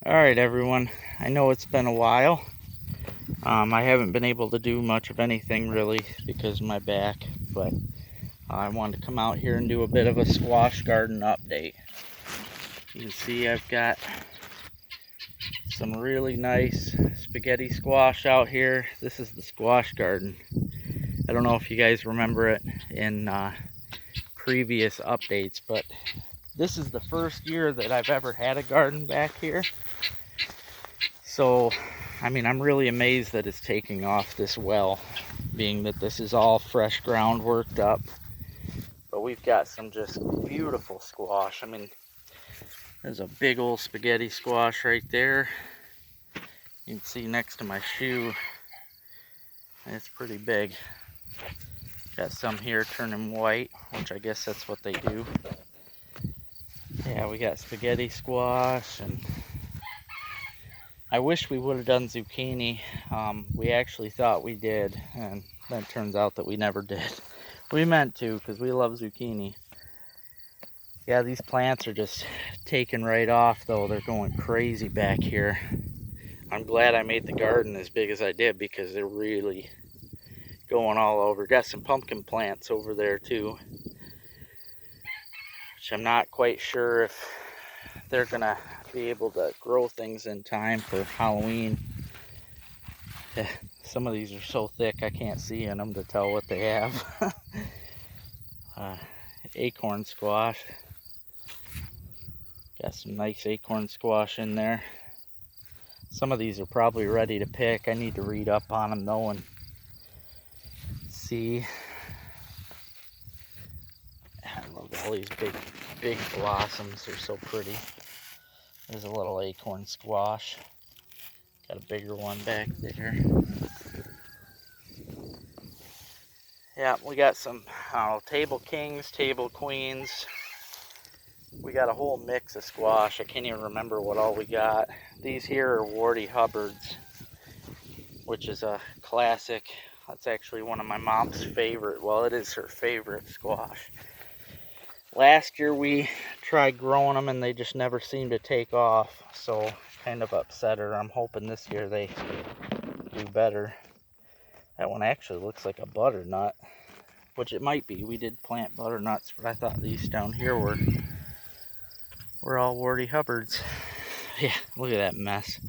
Alright everyone, I know it's been a while. I haven't been able to do much of anything really because of my back, but I wanted to come out here and do a bit of a squash garden update. You can see I've got some really nice spaghetti squash out here. This is the squash garden. I don't know if you guys remember it in previous updates, but this is the first year that I've ever had a garden back here. So, I mean, I'm really amazed that it's taking off this well, being that this is all fresh ground worked up. But we've got some just beautiful squash. I mean, there's a big old spaghetti squash right there. You can see next to my shoe, it's pretty big. Got some here turning white, which I guess that's what they do. Yeah, we got spaghetti squash, and I wish we would have done zucchini. We actually thought we did, and then it turns out that we never did. We meant to, because we love zucchini. Yeah, these plants are just taking right off, though. They're going crazy back here. I'm glad I made the garden as big as I did, because they're really going all over. Got some pumpkin plants over there, too, which I'm not quite sure if they're going to be able to grow things in time for Halloween. Some of these are so thick I can't see in them to tell what they have. Acorn squash. Got some nice acorn squash in there. Some of these are probably ready to pick. I need to read up on them though and see. I love all these big blossoms. They're so pretty. There's a little acorn squash. Got a bigger one back there. Yeah, we got some table kings, table queens. We got a whole mix of squash. I can't even remember what all we got. These here are warty Hubbards, which is a classic. That's actually one of my mom's favorite. Well, it is her favorite squash. Last year we tried growing them and they just never seemed to take off. So kind of upset her. I'm hoping this year they do better. That one actually looks like a butternut, which it might be. We did plant butternuts, but I thought these down here were all warty Hubbards. Yeah, look at that mess.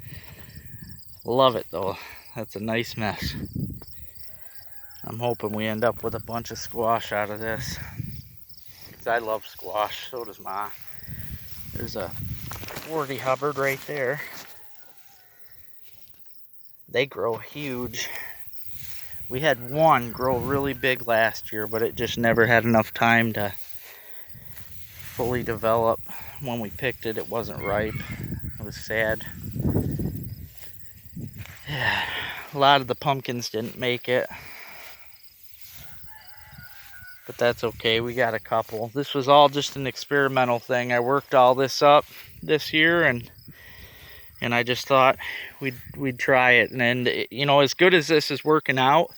Love it though. That's a nice mess. I'm hoping we end up with a bunch of squash out of this, because I love squash. So does Ma. There's a warty Hubbard right there. They grow huge. We had one grow really big last year, but it just never had enough time to fully develop. When we picked it, it wasn't ripe. It was sad. Yeah, a lot of the pumpkins didn't make it, but that's okay. We got a couple. This was all just an experimental thing. I worked all this up this year, and I just thought we'd try it. And you know, as good as this is working out,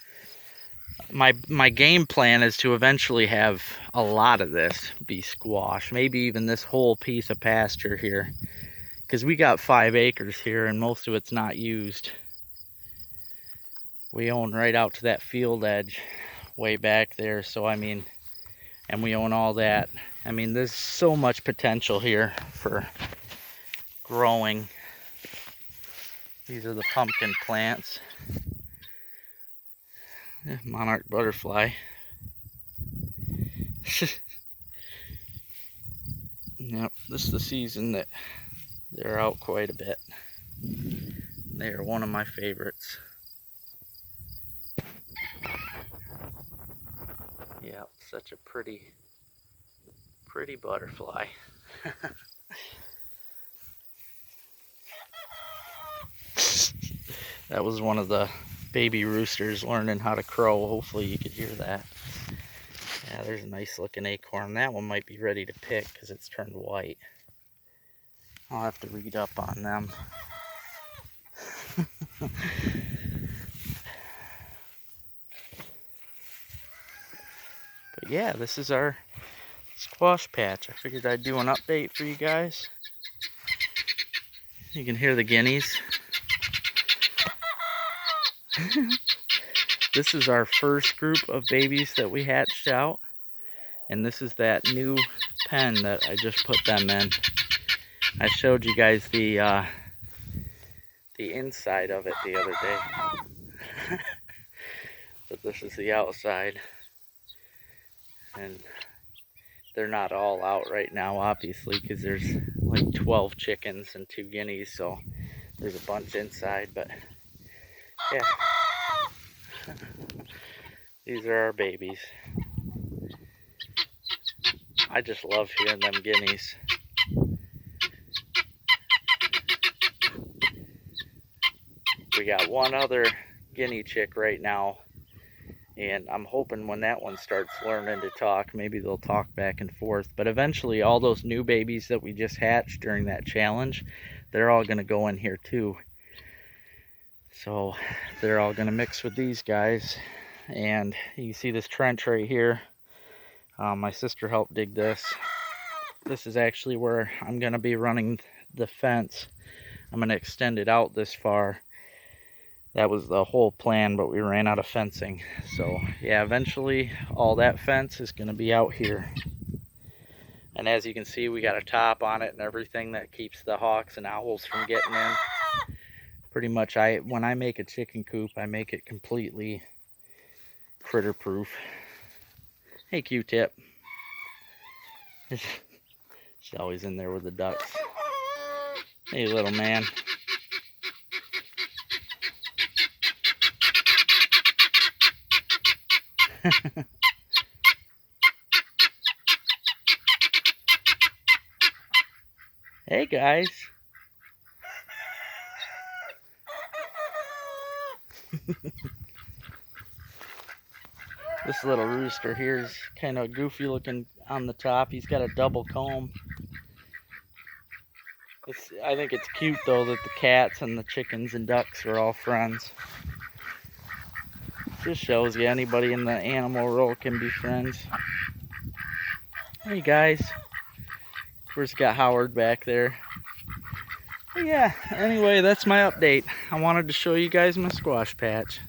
my game plan is to eventually have a lot of this be squash. Maybe even this whole piece of pasture here, because we got 5 acres here and most of it's not used. We own right out to that field edge way back there, so I mean, and we own all that. I mean, there's so much potential here for growing. These are the pumpkin plants. Monarch butterfly. Yep, this is the season that they're out quite a bit. They are one of my favorites. Yeah, such a pretty butterfly. That was one of the baby roosters learning how to crow. Hopefully you could hear that. Yeah, there's a nice looking acorn. That one might be ready to pick because it's turned white. I'll have to read up on them. But yeah, this is our squash patch. I figured I'd do an update for you guys. You can hear the guineas. This is our first group of babies that we hatched out. And this is that new pen that I just put them in. I showed you guys the inside of it the other day. But this is the outside. And they're not all out right now, obviously, because there's like 12 chickens and 2 guineas, so there's a bunch inside, but yeah. These are our babies. I just love hearing them guineas. We got one other guinea chick right now, and I'm hoping when that one starts learning to talk, maybe they'll talk back and forth. But eventually all those new babies that we just hatched during that challenge, they're all going to go in here too. So they're all going to mix with these guys. And you can see this trench right here. My sister helped dig this. This is actually where I'm going to be running the fence. I'm going to extend it out this far. That was the whole plan, but we ran out of fencing. So yeah, eventually all that fence is going to be out here. And as you can see, we got a top on it and everything that keeps the hawks and owls from getting in. Pretty much, when I make a chicken coop, I make it completely critter proof. Hey, Q-Tip. She's always in there with the ducks. Hey, little man. Hey, guys. This little rooster here is kind of goofy looking on the top. He's got a double comb. I think it's cute though that the cats and the chickens and ducks are all friends. Just shows you anybody in the animal world can be friends. Hey guys. Of course, got Howard back there. But yeah, anyway, that's my update. I wanted to show you guys my squash patch.